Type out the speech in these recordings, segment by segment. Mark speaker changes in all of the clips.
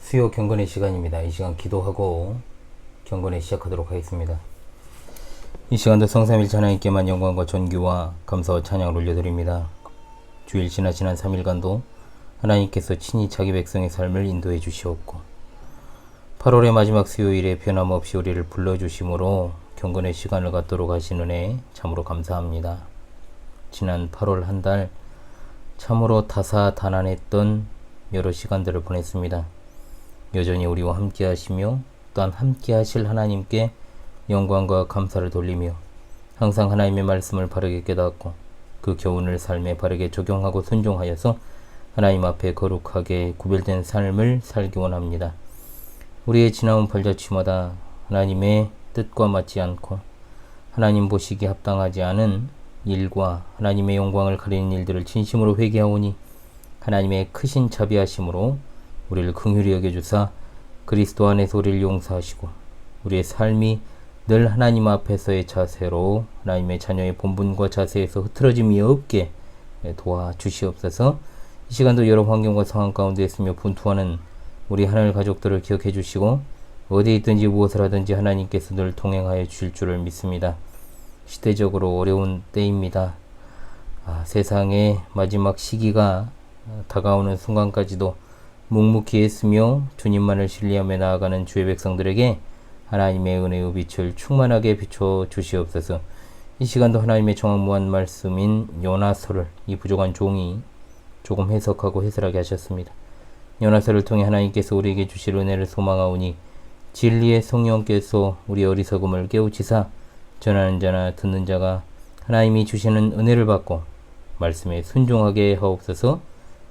Speaker 1: 수요 경건의 시간입니다. 이 시간 기도하고 경건에 시작하도록 하겠습니다. 이 시간도 성삼일체 하나님께만 영광과 존귀와 감사와 찬양을 올려드립니다. 주일 지난 3일간도 하나님께서 친히 자기 백성의 삶을 인도해 주시옵고 8월의 마지막 수요일에 변함없이 우리를 불러주심으로 경건의 시간을 갖도록 하신 은혜 참으로 감사합니다. 지난 8월 한 달 참으로 다사다난했던 여러 시간들을 보냈습니다. 여전히 우리와 함께 하시며 또한 함께 하실 하나님께 영광과 감사를 돌리며 항상 하나님의 말씀을 바르게 깨닫고 그 교훈을 삶에 바르게 적용하고 순종하여서 하나님 앞에 거룩하게 구별된 삶을 살기 원합니다. 우리의 지나온 발자취마다 하나님의 뜻과 맞지 않고 하나님 보시기에 합당하지 않은 일과 하나님의 영광을 가리는 일들을 진심으로 회개하오니 하나님의 크신 자비하심으로 우리를 긍휼히 여겨주사 그리스도 안에서 우리를 용서하시고 우리의 삶이 늘 하나님 앞에서의 자세로 하나님의 자녀의 본분과 자세에서 흐트러짐이 없게 도와주시옵소서. 이 시간도 여러 환경과 상황 가운데 있으며 분투하는 우리 하늘 가족들을 기억해 주시고 어디에 있든지 무엇을 하든지 하나님께서 늘 동행하여 주실 줄을 믿습니다. 시대적으로 어려운 때입니다. 세상의 마지막 시기가 다가오는 순간까지도 묵묵히 애쓰며 주님만을 신뢰하며 나아가는 주의 백성들에게 하나님의 은혜의 빛을 충만하게 비춰 주시옵소서. 이 시간도 하나님의 정확무한 말씀인 요나서를 이 부족한 종이 조금 해석하고 해설하게 하셨습니다. 요나서를 통해 하나님께서 우리에게 주실 은혜를 소망하오니 진리의 성령께서 우리 어리석음을 깨우치사 전하는 자나 듣는 자가 하나님이 주시는 은혜를 받고 말씀에 순종하게 하옵소서.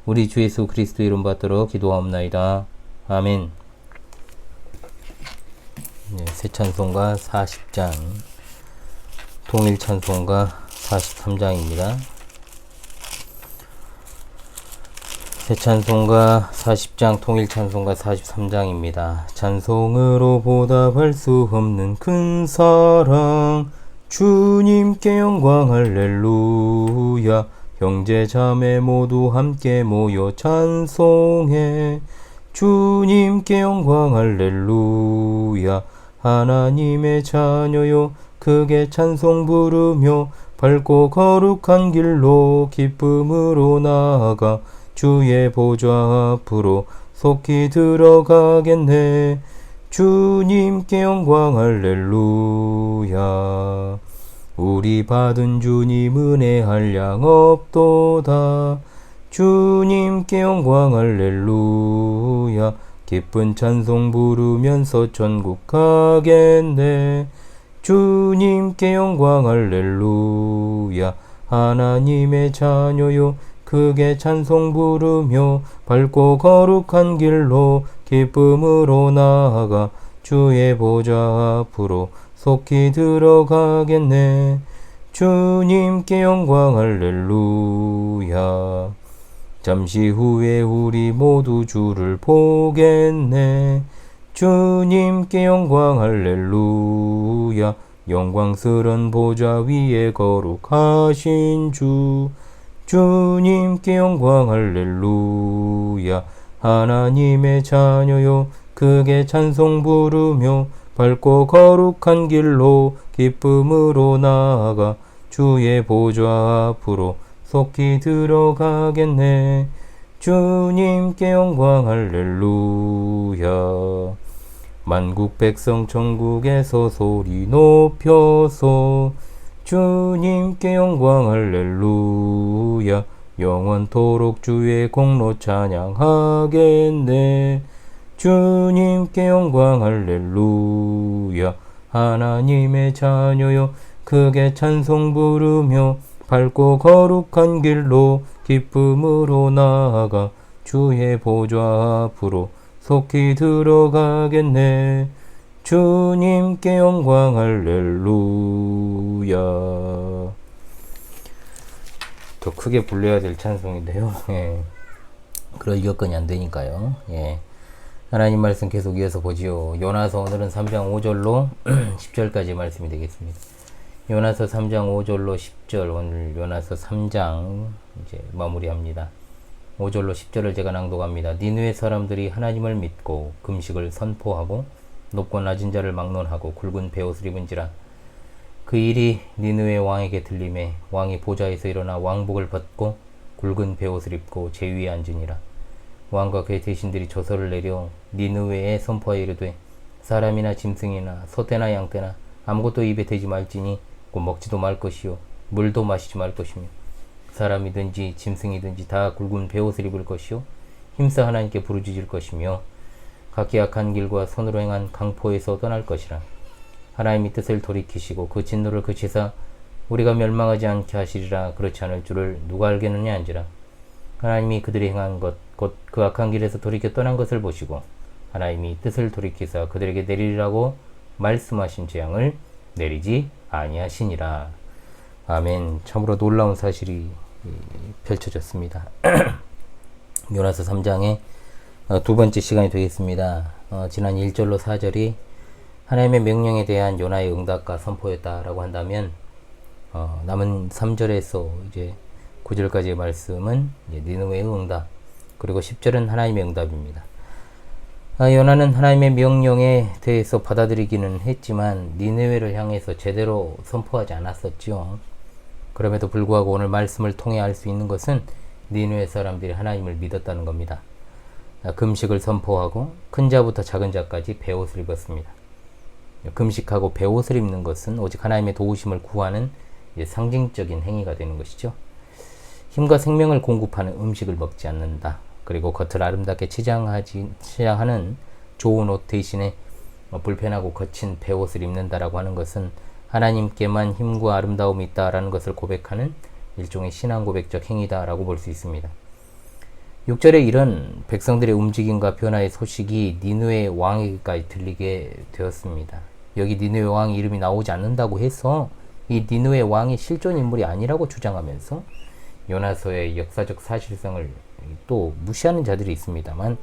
Speaker 1: 우리 주 예수 그리스도 이름 받들어 기도하옵나이다. 아멘. 새 찬송가 40장 통일 찬송가 43장입니다. 새 찬송가 40장 통일 찬송가 43장입니다. 찬송으로 보답할 수 없는 큰 사랑 주님께 영광 할렐루야. 형제 자매 모두 함께 모여 찬송해 주님께 영광 할렐루야. 하나님의 자녀요 크게 찬송 부르며 밝고 거룩한 길로 기쁨으로 나아가 주의 보좌 앞으로 속히 들어가겠네. 주님께 영광 할렐루야. 우리 받은 주님 은혜 한량 없도다. 주님께 영광 할렐루야. 기쁜 찬송 부르면서 천국 가겠네. 주님께 영광 할렐루야. 하나님의 자녀요 크게 찬송 부르며 밝고 거룩한 길로 기쁨으로 나아가 주의 보좌 앞으로 속히 들어가겠네. 주님께 영광 할렐루야. 잠시 후에 우리 모두 주를 보겠네. 주님께 영광 할렐루야. 영광스런 보좌 위에 거룩하신 주 주님께 영광 할렐루야. 하나님의 자녀요 크게 찬송 부르며 밝고 거룩한 길로 기쁨으로 나아가 주의 보좌 앞으로 속히 들어가겠네. 주님께 영광 할렐루야. 만국 백성 천국에서 소리 높여서 주님께 영광 할렐루야. 영원토록 주의 공로 찬양하겠네. 주님께 영광 할렐루야. 하나님의 자녀요 크게 찬송 부르며 밝고 거룩한 길로 기쁨으로 나아가 주의 보좌 앞으로 속히 들어가겠네. 주님께 영광 할렐루야. 더 크게 불러야 될 찬송인데요. 그럴 여건이 안 되니까요. 하나님 말씀 계속 이어서 보지요. 요나서 오늘은 3장 5절로 10절까지 말씀이 되겠습니다. 요나서 3장 5절로 10절 오늘 요나서 3장 이제 마무리합니다. 5절로 10절을 제가 낭독합니다. 니느웨 사람들이 하나님을 믿고 금식을 선포하고 높고 낮은 자를 막론하고 굵은 베옷을 입은지라. 그 일이 니느웨 왕에게 들림에 왕이 보좌에서 일어나 왕복을 벗고 굵은 베옷을 입고 제위에 앉으니라. 왕과 그의 대신들이 조서를 내려 니느웨에 선포하여 이르되 사람이나 짐승이나 소떼나 양떼나 아무것도 입에 대지 말지니 곧 먹지도 말 것이요 물도 마시지 말 것이며 사람이든지 짐승이든지 다 굵은 베옷을 입을 것이요 힘써 하나님께 부르짖을 것이며 각기 악한 길과 손으로 행한 강포에서 떠날 것이라. 하나님이 뜻을 돌이키시고 그 진노를 그치사 우리가 멸망하지 않게 하시리라. 그렇지 않을 줄을 누가 알겠느냐 한지라. 하나님이 그들이 행한 것 곧 그 악한 길에서 돌이켜 떠난 것을 보시고 하나님이 뜻을 돌이키사 그들에게 내리라고 말씀하신 재앙을 내리지 아니하시니라. 아멘. 참으로 놀라운 사실이 펼쳐졌습니다. 요나서 3장의 두 번째 시간이 되겠습니다. 지난 1절로 4절이 하나님의 명령에 대한 요나의 응답과 선포였다라고 한다면 남은 3절에서 이제 9절까지의 말씀은 니느웨의 응답, 그리고 10절은 하나님의 응답입니다. 요나는 하나님의 명령에 대해서 받아들이기는 했지만 니느웨를 향해서 제대로 선포하지 않았었죠. 그럼에도 불구하고 오늘 말씀을 통해 알 수 있는 것은 니느웨 사람들이 하나님을 믿었다는 겁니다. 금식을 선포하고 큰 자부터 작은 자까지 베옷을 입었습니다. 금식하고 베옷을 입는 것은 오직 하나님의 도우심을 구하는 상징적인 행위가 되는 것이죠. 힘과 생명을 공급하는 음식을 먹지 않는다. 그리고 겉을 아름답게 치장하는 좋은 옷 대신에 불편하고 거친 베옷을 입는다라고 하는 것은 하나님께만 힘과 아름다움이 있다라는 것을 고백하는 일종의 신앙 고백적 행위다라고 볼 수 있습니다. 6절에 이런 백성들의 움직임과 변화의 소식이 니느웨 왕에게까지 들리게 되었습니다. 여기 니느웨 왕 이름이 나오지 않는다고 해서 이 니느웨 왕이 실존 인물이 아니라고 주장하면서 요나서의 역사적 사실성을 또 무시하는 자들이 있습니다만,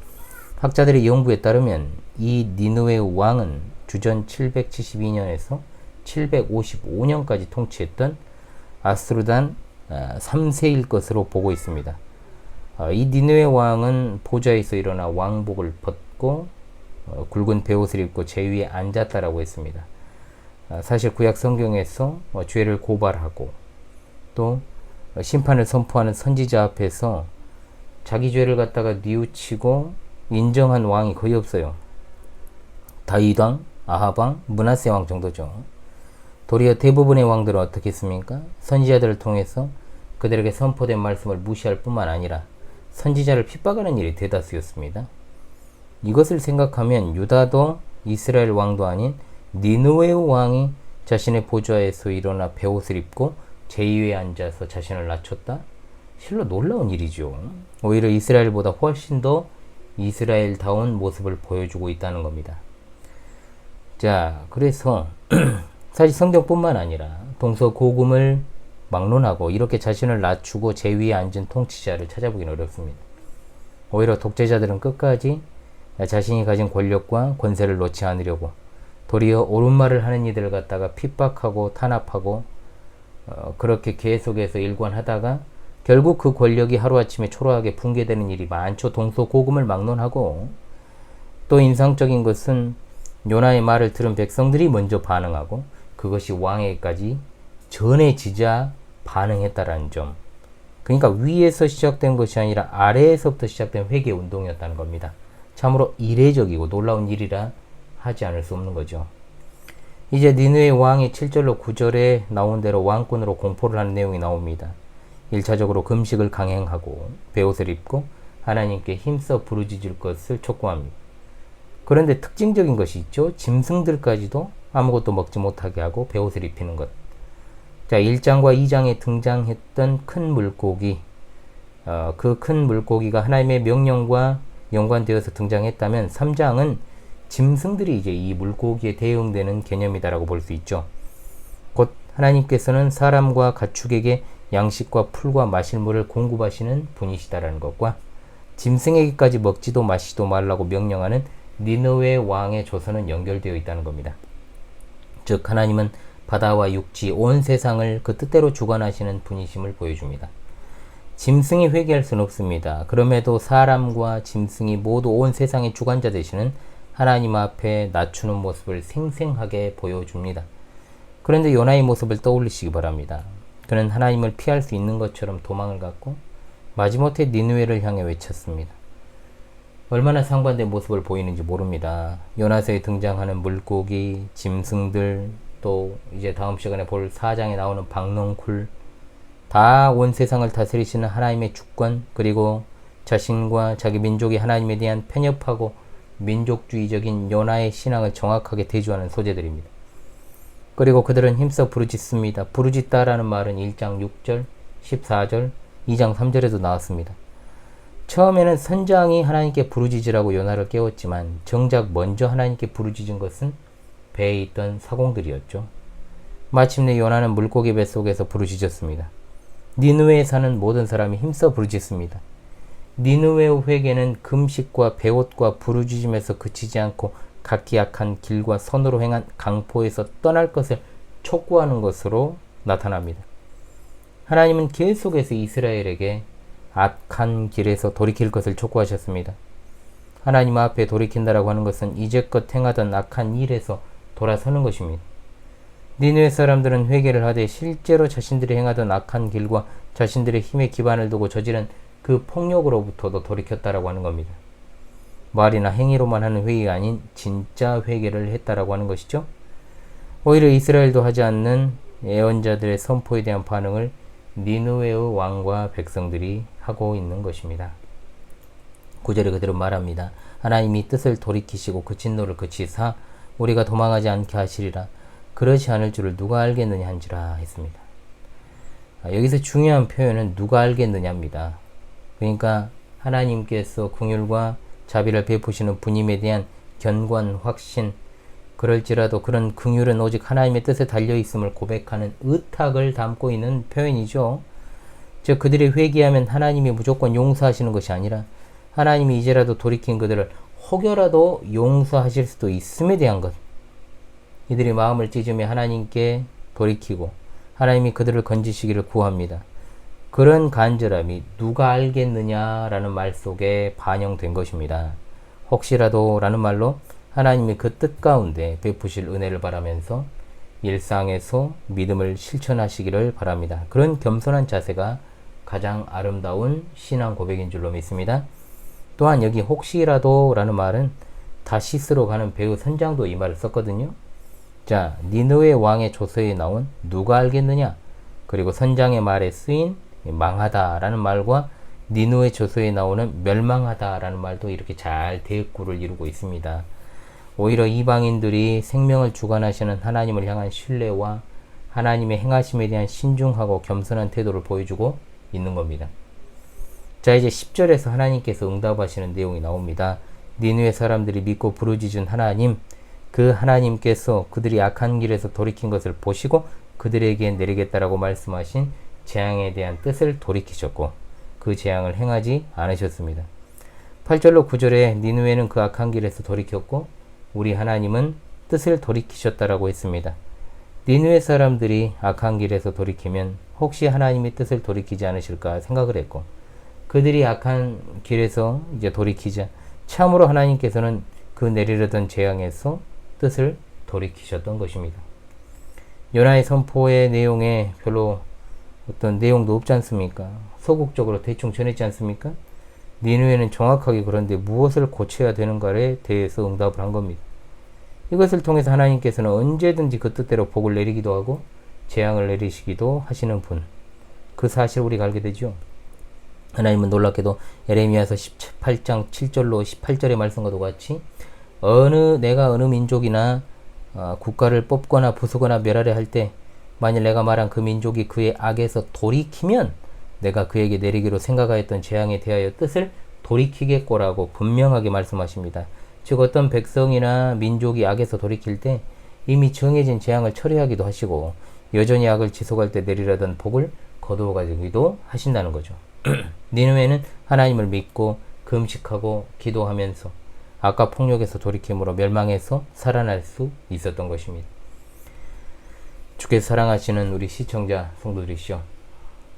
Speaker 1: 학자들의 연구에 따르면 이 니느웨 왕은 주전 772년에서 755년까지 통치했던 아스루단 3세일 것으로 보고 있습니다. 이 니느웨 왕은 보좌에서 일어나 왕복을 벗고 굵은 베옷을 입고 제위에 앉았다라고 했습니다. 사실 구약 성경에서 죄를 고발하고 또 심판을 선포하는 선지자 앞에서 자기 죄를 갖다가 뉘우치고 인정한 왕이 거의 없어요. 다윗 왕, 아합 왕, 므낫세 왕 정도죠. 도리어 대부분의 왕들은 어떻게 했습니까? 선지자들을 통해서 그들에게 선포된 말씀을 무시할 뿐만 아니라 선지자를 핍박하는 일이 대다수였습니다. 이것을 생각하면 유다도 이스라엘 왕도 아닌 니느웨 왕이 자신의 보좌에서 일어나 베옷을 입고 제위에 앉아서 자신을 낮췄다? 실로 놀라운 일이죠. 오히려 이스라엘보다 훨씬 더 이스라엘다운 모습을 보여주고 있다는 겁니다. 자, 그래서 사실 성경뿐만 아니라 동서고금을 막론하고 이렇게 자신을 낮추고 제위에 앉은 통치자를 찾아보기는 어렵습니다. 오히려 독재자들은 끝까지 자신이 가진 권력과 권세를 놓지 않으려고 도리어 옳은 말을 하는 이들을 갖다가 핍박하고 탄압하고 그렇게 계속해서 일관하다가 결국 그 권력이 하루아침에 초라하게 붕괴되는 일이 많죠. 동서고금을 막론하고 또 인상적인 것은 요나의 말을 들은 백성들이 먼저 반응하고 그것이 왕에게까지 전해지자 반응했다라는 점. 그러니까 위에서 시작된 것이 아니라 아래에서부터 시작된 회개 운동이었다는 겁니다. 참으로 이례적이고 놀라운 일이라 하지 않을 수 없는 거죠. 이제 니느웨 왕이 7절로 9절에 나온 대로 왕권으로 공포를 하는 내용이 나옵니다. 1차적으로 금식을 강행하고 베옷을 입고 하나님께 힘써 부르짖을 것을 촉구합니다. 그런데 특징적인 것이 있죠. 짐승들까지도 아무것도 먹지 못하게 하고 베옷을 입히는 것. 자, 1장과 2장에 등장했던 큰 물고기, 그 큰 물고기가 하나님의 명령과 연관되어서 등장했다면 3장은 짐승들이 이제 이 물고기에 대응되는 개념이다라고 볼 수 있죠. 곧 하나님께서는 사람과 가축에게 양식과 풀과 마실 물을 공급하시는 분이시다라는 것과 짐승에게까지 먹지도 마시지도 말라고 명령하는 니느웨 왕의 조서는 연결되어 있다는 겁니다. 즉 하나님은 바다와 육지 온 세상을 그 뜻대로 주관하시는 분이심을 보여줍니다. 짐승이 회개할 수는 없습니다. 그럼에도 사람과 짐승이 모두 온 세상의 주관자 되시는 하나님 앞에 낮추는 모습을 생생하게 보여줍니다. 그런데 요나의 모습을 떠올리시기 바랍니다. 그는 하나님을 피할 수 있는 것처럼 도망을 갔고 마지못해 니느웨를 향해 외쳤습니다. 얼마나 상반된 모습을 보이는지 모릅니다. 요나서에 등장하는 물고기, 짐승들, 또 이제 다음 시간에 볼 4장에 나오는 박농쿨, 다 온 세상을 다스리시는 하나님의 주권, 그리고 자신과 자기 민족이 하나님에 대한 편협하고 민족주의적인 요나의 신앙을 정확하게 대조하는 소재들입니다. 그리고 그들은 힘써 부르짖습니다. 부르짖다라는 말은 1장 6절, 14절, 2장 3절에도 나왔습니다. 처음에는 선장이 하나님께 부르짖으라고 요나를 깨웠지만 정작 먼저 하나님께 부르짖은 것은 배에 있던 사공들이었죠. 마침내 요나는 물고기 뱃속에서 부르짖었습니다. 니느웨에 사는 모든 사람이 힘써 부르짖습니다. 니느웨의 회개는 금식과 배옷과 부르짖음에서 그치지 않고 각기 약한 길과 선으로 행한 강포에서 떠날 것을 촉구하는 것으로 나타납니다. 하나님은 계속해서 이스라엘에게 악한 길에서 돌이킬 것을 촉구하셨습니다. 하나님 앞에 돌이킨다라고 하는 것은 이제껏 행하던 악한 일에서 돌아서는 것입니다. 니느웨 사람들은 회개를 하되 실제로 자신들이 행하던 악한 길과 자신들의 힘에 기반을 두고 저지른 그 폭력으로부터도 돌이켰다라고 하는 겁니다. 말이나 행위로만 하는 회개가 아닌 진짜 회개를 했다라고 하는 것이죠. 오히려 이스라엘도 하지 않는 예언자들의 선포에 대한 반응을 니느웨의 왕과 백성들이 하고 있는 것입니다. 9절에 그들은 말합니다. 하나님이 뜻을 돌이키시고 그 진노를 그치사 우리가 도망하지 않게 하시리라. 그렇지 않을 줄을 누가 알겠느냐 한지라 했습니다. 여기서 중요한 표현은 누가 알겠느냐입니다. 그러니까 하나님께서 긍휼과 자비를 베푸시는 분임에 대한 견고한 확신, 그럴지라도 그런 긍휼은 오직 하나님의 뜻에 달려있음을 고백하는 의탁을 담고 있는 표현이죠. 즉 그들이 회개하면 하나님이 무조건 용서하시는 것이 아니라 하나님이 이제라도 돌이킨 그들을 혹여라도 용서하실 수도 있음에 대한 것, 이들이 마음을 찢으며 하나님께 돌이키고 하나님이 그들을 건지시기를 구합니다. 그런 간절함이 누가 알겠느냐라는 말 속에 반영된 것입니다. 혹시라도 라는 말로 하나님이 그 뜻 가운데 베푸실 은혜를 바라면서 일상에서 믿음을 실천하시기를 바랍니다. 그런 겸손한 자세가 가장 아름다운 신앙 고백인 줄로 믿습니다. 또한 여기 혹시라도 라는 말은 다시스로 가는 배우 선장도 이 말을 썼거든요. 자, 니느웨 왕의 조서에 나온 누가 알겠느냐, 그리고 선장의 말에 쓰인 망하다 라는 말과 니느웨 조서에 나오는 멸망하다 라는 말도 이렇게 잘 대꾸를 이루고 있습니다. 오히려 이방인들이 생명을 주관하시는 하나님을 향한 신뢰와 하나님의 행하심에 대한 신중하고 겸손한 태도를 보여주고 있는 겁니다. 자, 이제 10절에서 하나님께서 응답하시는 내용이 나옵니다. 니느웨 사람들이 믿고 부르짖은 하나님, 그 하나님께서 그들이 악한 길에서 돌이킨 것을 보시고 그들에게 내리겠다라고 말씀하신 재앙에 대한 뜻을 돌이키셨고 그 재앙을 행하지 않으셨습니다. 8절로 9절에 니느웨는 그 악한 길에서 돌이켰고 우리 하나님은 뜻을 돌이키셨다라고 했습니다. 니느웨 사람들이 악한 길에서 돌이키면 혹시 하나님이 뜻을 돌이키지 않으실까 생각을 했고, 그들이 악한 길에서 이제 돌이키자 참으로 하나님께서는 그 내리려던 재앙에서 뜻을 돌이키셨던 것입니다. 요나의 선포의 내용에 별로 어떤 내용도 없지 않습니까? 소극적으로 대충 전했지 않습니까? 니느웨는 정확하게 그런데 무엇을 고쳐야 되는가에 대해서 응답을 한 겁니다. 이것을 통해서 하나님께서는 언제든지 그 뜻대로 복을 내리기도 하고 재앙을 내리시기도 하시는 분, 그 사실을 우리가 알게 되죠. 하나님은 놀랍게도 에레미야서 18장 7절로 18절의 말씀과도 같이 내가 어느 민족이나 국가를 뽑거나 부수거나 멸하려 할 때 만일 내가 말한 그 민족이 그의 악에서 돌이키면 내가 그에게 내리기로 생각하였던 재앙에 대하여 뜻을 돌이키겠고라고 분명하게 말씀하십니다. 즉 어떤 백성이나 민족이 악에서 돌이킬 때 이미 정해진 재앙을 처리하기도 하시고 여전히 악을 지속할 때 내리려던 복을 거두어 가지기도 하신다는 거죠. 니느웨는 하나님을 믿고 금식하고 기도하면서 악과 폭력에서 돌이킴으로 멸망해서 살아날 수 있었던 것입니다. 주께서 사랑하시는 우리 시청자 성도들이시오,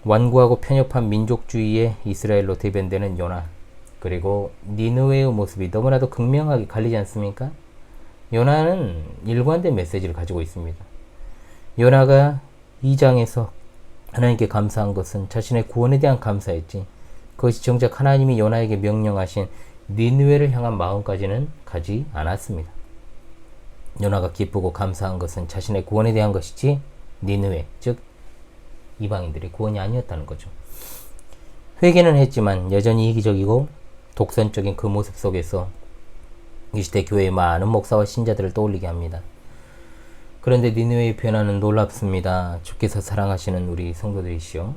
Speaker 1: 완고하고 편협한 민족주의의 이스라엘로 대변되는 요나, 그리고 니느웨의 모습이 너무나도 극명하게 갈리지 않습니까? 요나는 일관된 메시지를 가지고 있습니다. 요나가 2장에서 하나님께 감사한 것은 자신의 구원에 대한 감사였지, 그것이 정작 하나님이 요나에게 명령하신 니느웨를 향한 마음까지는 가지 않았습니다. 요나가 기쁘고 감사한 것은 자신의 구원에 대한 것이지 니느웨, 즉 이방인들의 구원이 아니었다는 거죠. 회개는 했지만 여전히 이기적이고 독선적인 그 모습 속에서 이 시대 교회의 많은 목사와 신자들을 떠올리게 합니다. 그런데 니느웨의 변화는 놀랍습니다. 주께서 사랑하시는 우리 성도들이시오.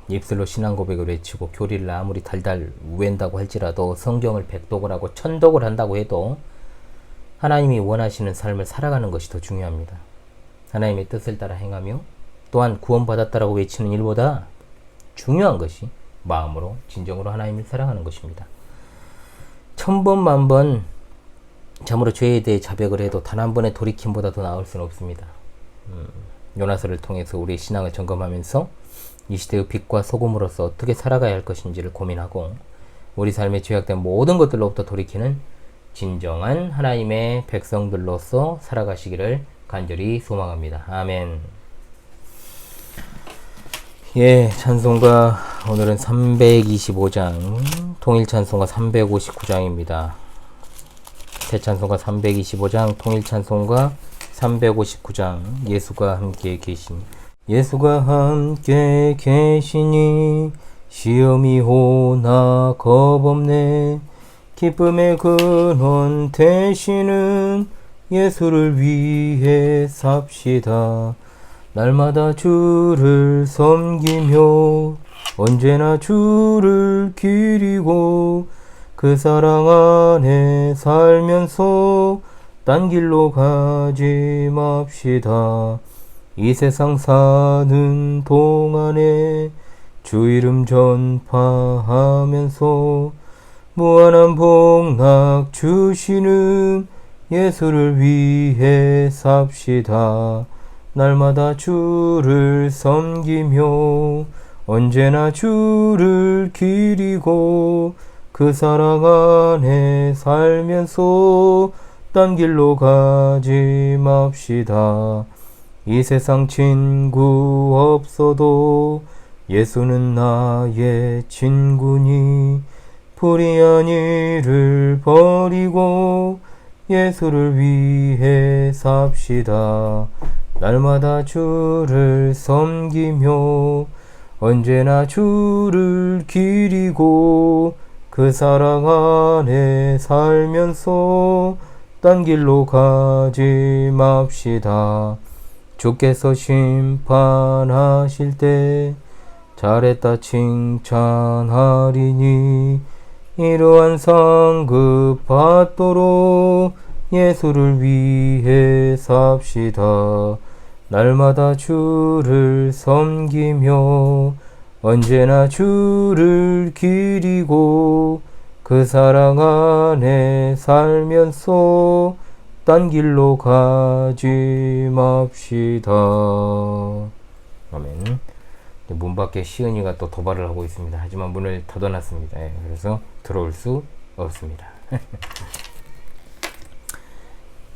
Speaker 1: 입술로 신앙 고백을 외치고 교리를 아무리 달달 외운다고 할지라도, 성경을 백독을 하고 천독을 한다고 해도 하나님이 원하시는 삶을 살아가는 것이 더 중요합니다. 하나님의 뜻을 따라 행하며 또한 구원받았다라고 외치는 일보다 중요한 것이 마음으로 진정으로 하나님을 사랑하는 것입니다. 1000번 만번 참으로 죄에 대해 자백을 해도 단 한 번의 돌이킴보다 더 나을 수는 없습니다. 요나서를 통해서 우리의 신앙을 점검하면서 이 시대의 빛과 소금으로서 어떻게 살아가야 할 것인지를 고민하고, 우리 삶에 죄악된 모든 것들로부터 돌이키는 진정한 하나님의 백성들로서 살아가시기를 간절히 소망합니다. 아멘. 예, 찬송가 오늘은 325장, 통일 찬송가 359장입니다. 새 찬송가 325장, 통일 찬송가 359장, 예수가 함께 계시니. 예수가 함께 계시니 시험이 오나 겁없네. 기쁨의 근원 되시는 예수를 위해 삽시다. 날마다 주를 섬기며 언제나 주를 기리고 그 사랑 안에 살면서 딴 길로 가지 맙시다. 이 세상 사는 동안에 주 이름 전파하면서 무한한 복락 주시는 예수를 위해 삽시다. 날마다 주를 섬기며 언제나 주를 기리고 그 사랑 안에 살면서 딴 길로 가지 맙시다. 이 세상 친구 없어도 예수는 나의 친구니, 불의한 일을 버리고 예수를 위해 삽시다. 날마다 주를 섬기며 언제나 주를 기리고 그 사랑 안에 살면서 딴 길로 가지 맙시다. 주께서 심판하실 때 잘했다 칭찬하리니, 이러한 상급 받도록 예수를 위해 삽시다. 날마다 주를 섬기며 언제나 주를 기리고 그 사랑 안에 살면서 딴 길로 가지 맙시다. 아멘. 문 밖에 시은이가 또 도발을 하고 있습니다. 하지만 문을 닫아놨습니다. 그래서 들어올 수 없습니다.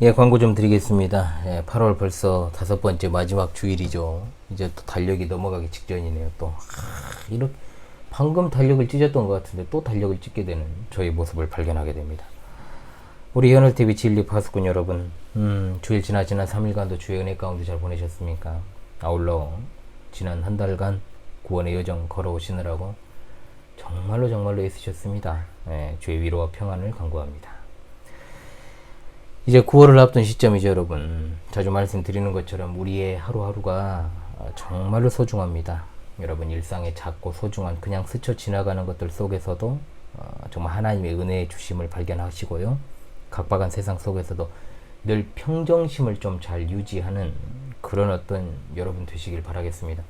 Speaker 1: 예, 광고 좀 드리겠습니다. 8월 벌써 5번째 마지막 주일이죠. 이제 또 달력이 넘어가기 직전이네요. 또 이렇게 방금 달력을 찢었던 것 같은데 또 달력을 찢게 되는 저의 모습을 발견하게 됩니다. 우리 현울TV 진리 파수꾼 여러분, 주일 지난 3일간도 주의 은혜 가운데 잘 보내셨습니까? 아울러 지난 한 달간 구원의 여정 걸어오시느라고 정말로 애쓰셨습니다. 주의 위로와 평안을 간구합니다. 이제 9월을 앞둔 시점이죠, 여러분. 자주 말씀드리는 것처럼 우리의 하루하루가 정말로 소중합니다. 여러분, 일상의 작고 소중한 그냥 스쳐 지나가는 것들 속에서도 정말 하나님의 은혜의 주심을 발견하시고요. 각박한 세상 속에서도 늘 평정심을 좀 잘 유지하는 그런 어떤 여러분 되시길 바라겠습니다.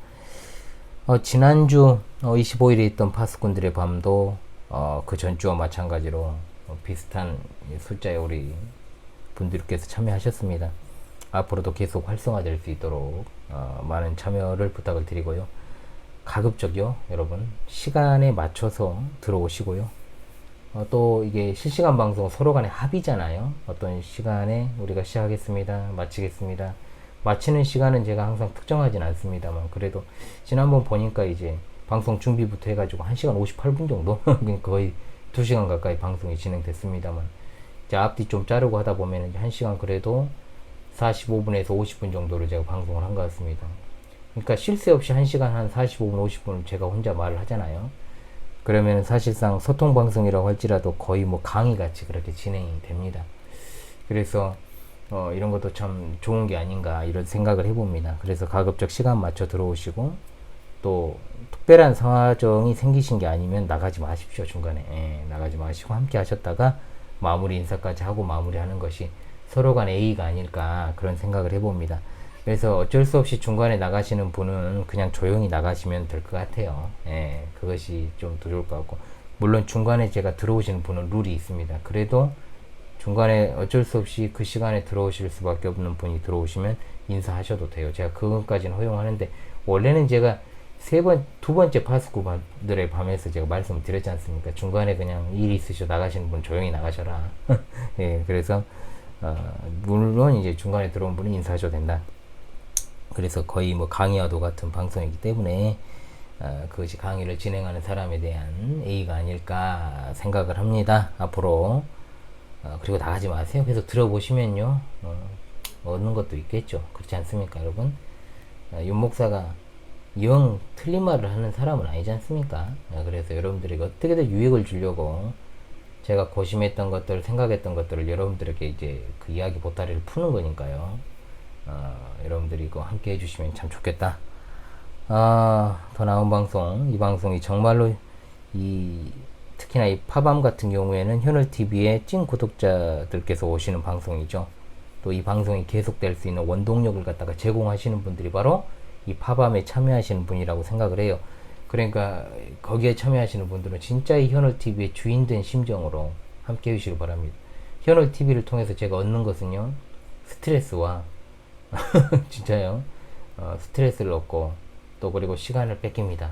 Speaker 1: 지난주 25일에 있던 파수꾼들의 밤도 그 전주와 마찬가지로 비슷한 숫자의 우리 분들께서 참여하셨습니다. 앞으로도 계속 활성화될 수 있도록 많은 참여를 부탁을 드리고요. 가급적이요, 여러분. 시간에 맞춰서 들어오시고요. 또 이게 실시간 방송 서로 간에 합의잖아요. 어떤 시간에 우리가 시작하겠습니다. 마치겠습니다. 마치는 시간은 제가 항상 특정하진 않습니다만, 그래도 지난번 보니까 이제 방송 준비부터 해가지고 1시간 58분 정도? 거의 2시간 가까이 방송이 진행됐습니다만, 이제 앞뒤 좀 자르고 하다 보면 이제 1시간 그래도 45분에서 50분 정도를 제가 방송을 한 것 같습니다. 그러니까 쉴 새 없이 1시간 한 45분, 50분을 제가 혼자 말을 하잖아요. 그러면 사실상 소통 방송이라고 할지라도 거의 뭐 강의 같이 그렇게 진행이 됩니다. 그래서 이런 것도 참 좋은 게 아닌가 이런 생각을 해봅니다. 그래서 가급적 시간 맞춰 들어오시고, 또 특별한 사정이 생기신 게 아니면 나가지 마십시오. 중간에 나가지 마시고 함께 하셨다가 마무리 인사까지 하고 마무리하는 것이 서로 간 A가 아닐까 그런 생각을 해봅니다. 그래서 어쩔 수 없이 중간에 나가시는 분은 그냥 조용히 나가시면 될 것 같아요. 그것이 좀 더 좋을 것 같고, 물론 중간에 제가 들어오시는 분은 룰이 있습니다. 그래도 중간에 어쩔 수 없이 그 시간에 들어오실 수밖에 없는 분이 들어오시면 인사하셔도 돼요. 제가 그것까지는 허용하는데, 원래는 제가 두 번째 파스쿠들의 밤에서 제가 말씀을 드렸지 않습니까? 중간에 그냥 일 있으셔 나가시는 분 조용히 나가셔라. 그래서 물론 이제 중간에 들어온 분은 인사하셔도 된다. 그래서 거의 뭐 강의와도 같은 방송이기 때문에 그것이 강의를 진행하는 사람에 대한 A가 아닐까 생각을 합니다. 앞으로. 그리고 나가지 마세요. 그래서 들어보시면요, 얻는 것도 있겠죠. 그렇지 않습니까, 여러분? 윤 목사가 영 틀린 말을 하는 사람은 아니지 않습니까? 그래서 여러분들에게 어떻게든 유익을 주려고 제가 고심했던 것들, 생각했던 것들을 여러분들에게 이제 그 이야기 보따리를 푸는 거니까요. 여러분들이 이거 함께 해주시면 참 좋겠다. 더 나은 방송, 이 방송이 정말로 특히나 이 파밤 같은 경우에는 현울TV의 찐 구독자들께서 오시는 방송이죠. 또 이 방송이 계속될 수 있는 원동력을 갖다가 제공하시는 분들이 바로 이 파밤에 참여하시는 분이라고 생각을 해요. 그러니까 거기에 참여하시는 분들은 진짜 이 현울TV의 주인된 심정으로 함께 해주시길 바랍니다. 현울TV를 통해서 제가 얻는 것은요, 스트레스와 진짜요, 스트레스를 얻고, 또 그리고 시간을 뺏깁니다.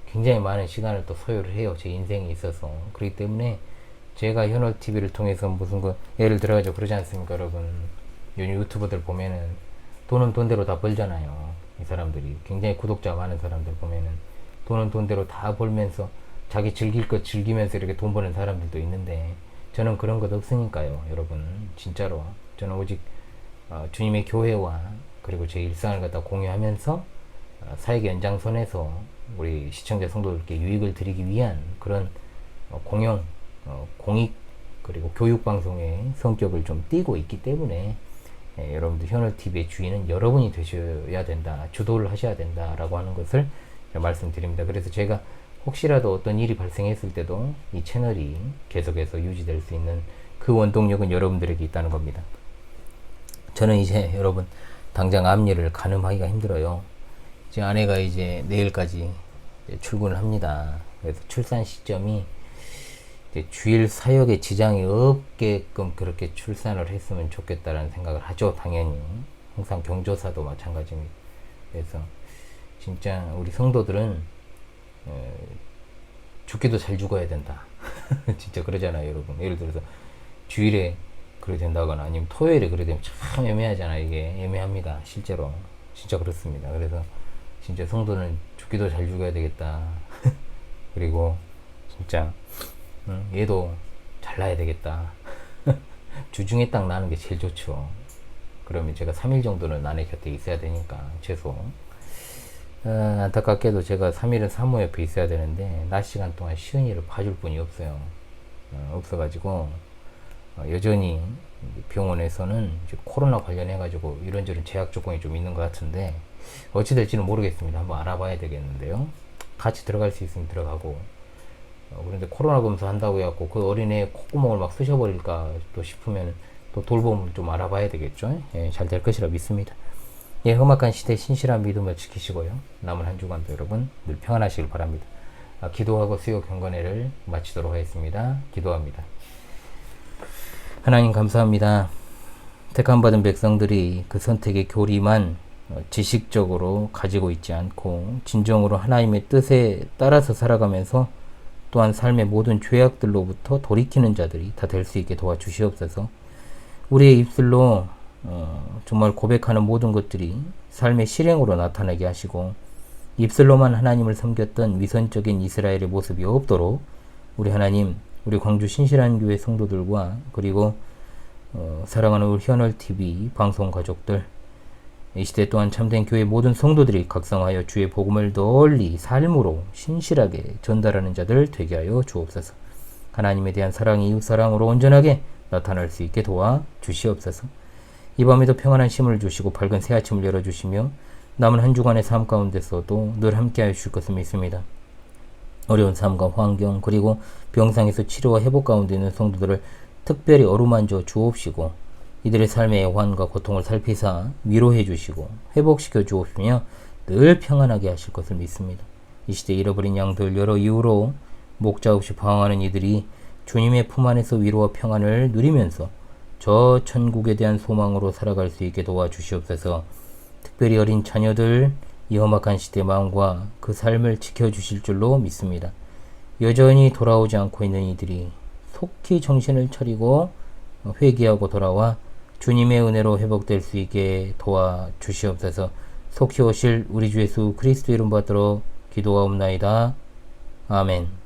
Speaker 1: 굉장히 많은 시간을 또 소요를 해요, 제 인생에 있어서. 그렇기 때문에 제가 현울TV를 통해서 무슨 예를 들어가지고 그러지 않습니까, 여러분? 요즘 유튜버들 보면은 돈은 돈대로 다 벌잖아요. 이 사람들이 굉장히 구독자가 많은 사람들 보면은 돈은 돈대로 다 벌면서 자기 즐길 것 즐기면서 이렇게 돈 버는 사람들도 있는데, 저는 그런 것 없으니까요, 여러분. 진짜로 저는 오직 주님의 교회와 그리고 제 일상을 갖다 공유하면서 사역의 연장선에서 우리 시청자 성도들께 유익을 드리기 위한 그런 공영, 공익 그리고 교육 방송의 성격을 좀 띠고 있기 때문에, 여러분들 현울TV의 주인은 여러분이 되셔야 된다, 주도를 하셔야 된다라고 하는 것을 말씀드립니다. 그래서 제가 혹시라도 어떤 일이 발생했을 때도 이 채널이 계속해서 유지될 수 있는 그 원동력은 여러분들에게 있다는 겁니다. 저는 이제 여러분 당장 앞일을 가늠하기가 힘들어요. 제 아내가 이제 내일까지 이제 출근을 합니다. 그래서 출산 시점이 이제 주일 사역에 지장이 없게끔 그렇게 출산을 했으면 좋겠다라는 생각을 하죠. 당연히 항상 경조사도 마찬가지입니다. 그래서 진짜 우리 성도들은 죽기도 잘 죽어야 된다. 진짜 그러잖아요, 여러분. 예를 들어서 주일에 그래 된다거나 아니면 토요일에 그래 되면 참 애매하잖아요. 이게 애매합니다, 실제로. 진짜 그렇습니다. 그래서 진짜 성도는 죽기도 잘 죽어야 되겠다. 그리고 진짜 얘도 잘나야 되겠다. 주중에 딱 나는 게 제일 좋죠. 그러면 제가 3일 정도는 아내 곁에 있어야 되니까, 최소. 안타깝게도 제가 3일은 사모 옆에 있어야 되는데 낮 시간 동안 시은이를 봐줄 분이 없어요. 없어가지고 여전히 병원에서는 이제 코로나 관련해 가지고 이런저런 제약 조건이 좀 있는 것 같은데, 어찌 될지는 모르겠습니다. 한번 알아봐야 되겠는데요. 같이 들어갈 수 있으면 들어가고, 그런데 코로나 검사 한다고 해갖고 그 어린애 콧구멍을 막 쑤셔버릴까 또 싶으면 또 돌봄을 좀 알아봐야 되겠죠. 잘 될 것이라 믿습니다. 험악한 시대 신실한 믿음을 지키시고요, 남은 한 주간도 여러분 늘 평안하시길 바랍니다. 기도하고 수요 경건회를 마치도록 하겠습니다. 기도합니다. 하나님 감사합니다. 택함받은 백성들이 그 선택에 교리만 지식적으로 가지고 있지 않고 진정으로 하나님의 뜻에 따라서 살아가면서 또한 삶의 모든 죄악들로부터 돌이키는 자들이 다 될 수 있게 도와주시옵소서. 우리의 입술로 정말 고백하는 모든 것들이 삶의 실행으로 나타나게 하시고 입술로만 하나님을 섬겼던 위선적인 이스라엘의 모습이 없도록 우리 하나님, 우리 광주 신실한 교회 성도들과 그리고 사랑하는 우리 현월TV 방송 가족들, 이 시대 또한 참된 교회 모든 성도들이 각성하여 주의 복음을 널리 삶으로 신실하게 전달하는 자들 되게 하여 주옵소서. 하나님에 대한 사랑이 이웃사랑으로 온전하게 나타날 수 있게 도와 주시옵소서. 이 밤에도 평안한 쉼을 주시고 밝은 새 아침을 열어주시며 남은 한 주간의 삶 가운데서도 늘 함께하여 주실 것을 믿습니다. 어려운 삶과 환경 그리고 병상에서 치료와 회복 가운데 있는 성도들을 특별히 어루만져 주옵시고 이들의 삶의 애환과 고통을 살피사 위로해 주시고 회복시켜 주옵시며 늘 평안하게 하실 것을 믿습니다. 이 시대 잃어버린 양들 여러 이유로 목자 없이 방황하는 이들이 주님의 품 안에서 위로와 평안을 누리면서 저 천국에 대한 소망으로 살아갈 수 있게 도와주시옵소서. 특별히 어린 자녀들 이 험악한 시대 마음과 그 삶을 지켜주실 줄로 믿습니다. 여전히 돌아오지 않고 있는 이들이 속히 정신을 차리고 회개하고 돌아와 주님의 은혜로 회복될 수 있게 도와주시옵소서. 속히 오실 우리 주 예수 그리스도 이름 받들어 기도하옵나이다. 아멘.